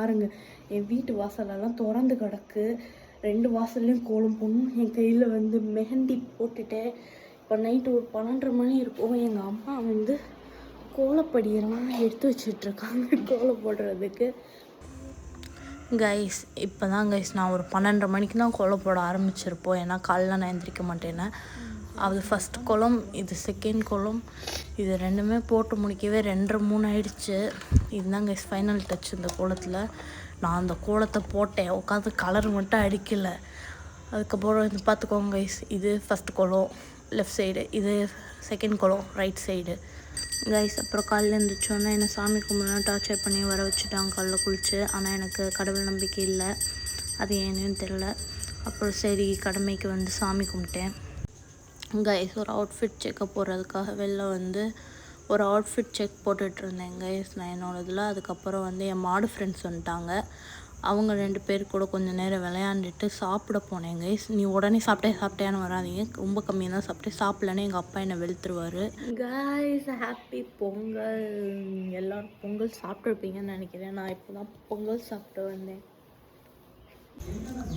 பாருங்க, என் வீட்டு வாசலெல்லாம் திறந்து கிடக்கு. 2 வாசல்லையும் கோலம் போடணும். என் கையில் வந்து மெஹந்தி போட்டுட்டேன். இப்போ நைட்டு ஒரு 12:30 மணி இருக்கும். எங்கள் அம்மா வந்து கோலப்படியெல்லாம் எடுத்து வச்சிட்ருக்காங்க கோலம் போடுறதுக்கு. கைஸ் இப்போ தான் கைஸ் நான் ஒரு 12:30 மணிக்கு தான் கோலம் போட ஆரம்பிச்சிருப்போம். ஏன்னா காலைல நான் எந்திரிக்க மாட்டேன்னு. அது ஃபஸ்ட் கோலம், இது செகண்ட் கோலம். இது ரெண்டுமே போட்டு முடிக்கவே 2:30 ஆயிடுச்சு. இதுதான் கைஸ் ஃபைனல் டச் இந்த கோலத்தில். நான் அந்த கோலத்தை போட்டேன், உட்காந்து கலர் மட்டும் அடிக்கலை. அதுக்கப்புறம் இது பார்த்துக்கோங்க கைஸ், இது ஃபஸ்ட் கோலம் லெஃப்ட் சைடு, இது செகண்ட் கோலம் ரைட் சைடு கைஸ். அப்புறம் காலையில் எழுந்திரிச்சோன்னே என்னை சாமி கும்பிடலாம் டார்ச்சர் பண்ணி வர வச்சுட்டாங்க காலைல குளிச்சு. ஆனால் எனக்கு கடவுள் நம்பிக்கை இல்லை, அது ஏன்னு தெரில. அப்புறம் சரி கடமைக்கு வந்து சாமி கும்பிட்டேன் கைஸ். ஒரு அவுட்ஃபிட் செக்கப் போடுறதுக்காக வெளில வந்து ஒரு அவுட்ஃபிட் செக் போட்டுட்ருந்தேன் கைஸ் நான் என்னோட இதில். அதுக்கப்புறம் வந்து என் மாடு ஃப்ரெண்ட்ஸ் வந்துட்டாங்க. அவங்க 2 பேர் கூட கொஞ்சம் நேரம் விளையாண்டுட்டு சாப்பிட போனேன் கைஸ். நீ உடனே சாப்பிட்டேன்னு வராதிங்க, ரொம்ப கம்மியாக தான் சாப்பிட்டேன். சாப்பிட்லன்னு எங்கள் அப்பா என்னை வெளுத்துருவார் கைஸ். ஹாப்பி பொங்கல். எல்லோரும் பொங்கல் சாப்பிட்ருப்பீங்கன்னு நினைக்கிறேன். நான் இப்போ தான் பொங்கல் சாப்பிட்டு வந்தேன்.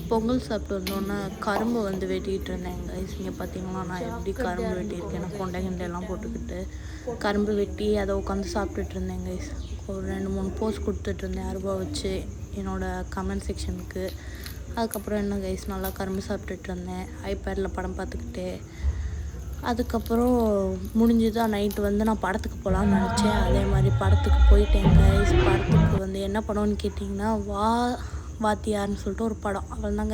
பொங்கல் சாப்பிட்டு வந்தோன்னே கரும்பு வந்து வெட்டிகிட்டு இருந்தேன் கைஸ். இங்கே பார்த்தீங்கன்னா நான் எப்படி கரும்பு வெட்டியிருக்கேன். நான் கொண்டை கிண்டையெல்லாம் போட்டுக்கிட்டு கரும்பு வெட்டி அதை உட்காந்து சாப்பிட்டுட்டு இருந்தேன் கைஸ். ஒரு 2-3 போஸ்ட் கொடுத்துட்ருந்தேன் அருவா வச்சு என்னோடய கமெண்ட் செக்ஷனுக்கு. அதுக்கப்புறம் என்ன கைஸ் நல்லா கரும்பு சாப்பிட்டுட்டு இருந்தேன் ஐபேடில் படம் பார்த்துக்கிட்டே. அதுக்கப்புறம் முடிஞ்சுதான் நைட்டு வந்து நான் படத்துக்கு போகலான்னு நினச்சேன். அதே மாதிரி படத்துக்கு போயிட்டேன் கைஸ். படத்துக்கு வந்து என்ன படம்னு கேட்டிங்கன்னா வாத்தியார்னு சொல்லிட்டு ஒரு படம். அவள் தாங்க